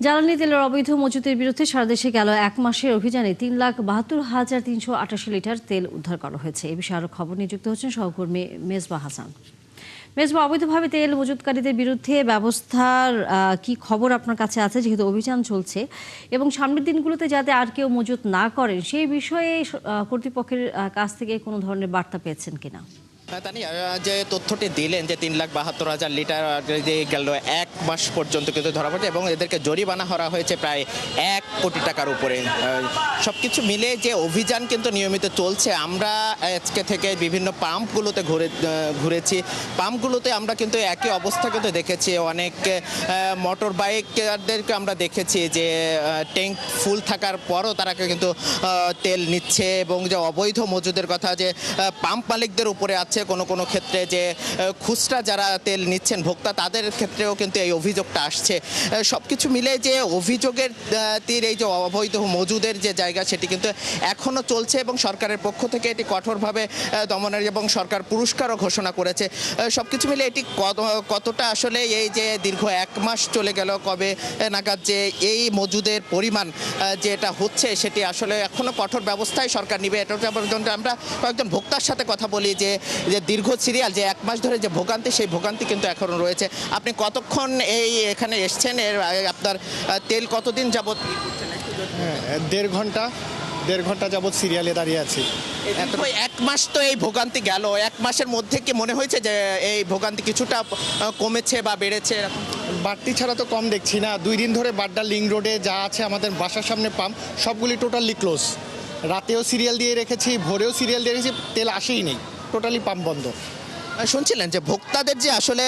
জ্বালানি তেলের অবৈধ মজুতের বিরুদ্ধে সারা দেশে গেল এক মাসের অভিযানে 3,72,388 লিটার তেল উদ্ধার করা হয়েছে। এ বিষয়ে আরো খবর নিয়ে যুক্ত হচ্ছেন সহকর্মী মেজবা হাসান। মেজবা, অবৈধভাবে তেল মজুতকারীদের বিরুদ্ধে ব্যবস্থার কি খবর আপনার কাছে আছে, যেহেতু অভিযান চলছে, এবং সামনের দিনগুলোতে যাতে আর কেউ মজুত না করেন সেই বিষয়ে কর্তৃপক্ষের কাছ থেকে কোনো ধরনের বার্তা পেয়েছেন কিনা? তানিয়া, যে তথ্যটি দিলেন যে 3,72,000 লিটার গেল এক মাস পর্যন্ত কিন্তু ধরা পড়ছে এবং এদেরকে জরিমানা করা হয়েছে প্রায় 1 কোটি টাকার উপরে। সবকিছু মিলে যে অভিযান কিন্তু নিয়মিত চলছে। আমরা আজকে থেকে বিভিন্ন পাম্পগুলোতে ঘুরেছি। পাম্পগুলোতে আমরা কিন্তু একই অবস্থা কিন্তু দেখেছি। অনেক মোটর বাইকারদেরকে আমরা দেখেছি যে ট্যাঙ্ক ফুল থাকার পরও তারা কিন্তু তেল নিচ্ছে, এবং যে অবৈধ মজুদের কথা যে পাম্প মালিকদের উপরে আছে কোনো কোনো ক্ষেত্রে, যে খুচরা যারা তেল নিচ্ছেন ভোক্তা, তাদের ক্ষেত্রেও কিন্তু এই অভিযোগটা আসছে। সব কিছু মিলে যে অভিযোগের তীর এই যে অবৈধ মজুদের যে জায়গা, সেটি কিন্তু এখনও চলছে এবং সরকারের পক্ষ থেকে এটি কঠোরভাবে দমনের এবং সরকার পুরস্কারও ঘোষণা করেছে। সব কিছু মিলে এটি কতটা আসলে এই যে দীর্ঘ এক মাস চলে গেল, কবে নাগাদ যে এই মজুদের পরিমাণ যে এটা হচ্ছে, সেটি আসলে এখনও কঠোর ব্যবস্থায় সরকার নিবে। এটা পর্যন্ত আমরা কয়েকজন ভোক্তার সাথে কথা বলি যে দীর্ঘ সিরিয়াল, যে এক মাস ধরে যে ভোগান্তি, সেই ভোগান্তি কিন্তু এখনও রয়েছে। আপনি কতক্ষণ এখানে এসছেন? আপনার তেল কতদিন যাবত? 1.5 ঘন্টা যাবত সিরিয়ালে দাঁড়িয়ে আছি। এক মাস তো এই ভোগান্তি গেল, এক মাসের মধ্যে কি মনে হয়েছে যে এই ভোগান্তি কিছুটা কমেছে বা বেড়েছে? এরকম বাড়তি ছাড়া তো কম দেখছি না। 2 দিন ধরে বাড্ডা লিং রোডে যা আছে আমাদের বাসার সামনে পাম্প, সবগুলি টোটালি ক্লোজ। রাতেও সিরিয়াল দিয়ে রেখেছি, ভোরেও সিরিয়াল দিয়ে রেখেছি, তেল আসেই নেই, টোটালি পাম্প বন্ধ। শুনছিলেন যে ভোক্তাদের যে আসলে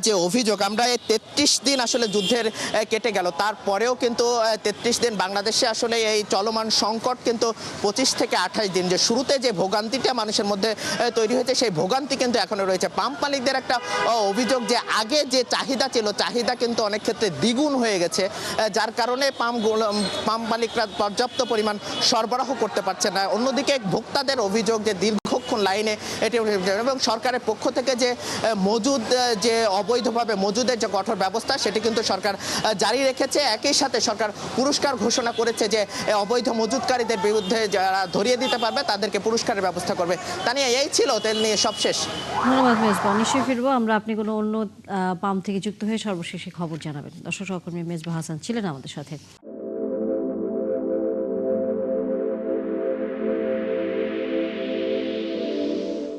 যে অভিযোগ, আমরা এই 33 দিন আসলে যুদ্ধের কেটে গেল, তারপরেও কিন্তু 33 দিন বাংলাদেশে আসলে এই চলমান সংকট কিন্তু 25 থেকে 28 দিন, যে শুরুতে যে ভোগান্তিটা মানুষের মধ্যে তৈরি হয়েছে, সেই ভোগান্তি কিন্তু এখনো রয়েছে। পাম্প মালিকদের একটা অভিযোগ যে আগে যে চাহিদা ছিল, চাহিদা কিন্তু অনেক ক্ষেত্রে দ্বিগুণ হয়ে গেছে, যার কারণে পাম্প মালিকরা পর্যাপ্ত পরিমাণ সরবরাহ করতে পারছে না। অন্যদিকে ভোক্তাদের অভিযোগ যে দীর্ঘক্ষণ লাইনে এটি, এবং সরকারের পক্ষ থেকে যে মজুদ, যে অবৈধভাবে মজুদের যে কঠোর ব্যবস্থা, সেটি কিন্তু সরকার জারি রেখেছে। একই সাথে সরকার পুরস্কার ঘোষণা করেছে যে অবৈধ মজুদকারীদের বিরুদ্ধে যারা ধরিয়ে দিতে পারবে তাদেরকে পুরস্কারের ব্যবস্থা করবে। তা নিয়ে এই ছিল তেল নিয়ে সবশেষ। ধন্যবাদ মেজবা, নিশ্চয়ই ফিরবো আমরা। আপনি কোনো অন্য পাম্প থেকে যুক্ত হয়ে সর্বশেষে খবর জানাবেন। দর্শক সহকর্মী মেজবা হাসান ছিলেন আমাদের সাথে।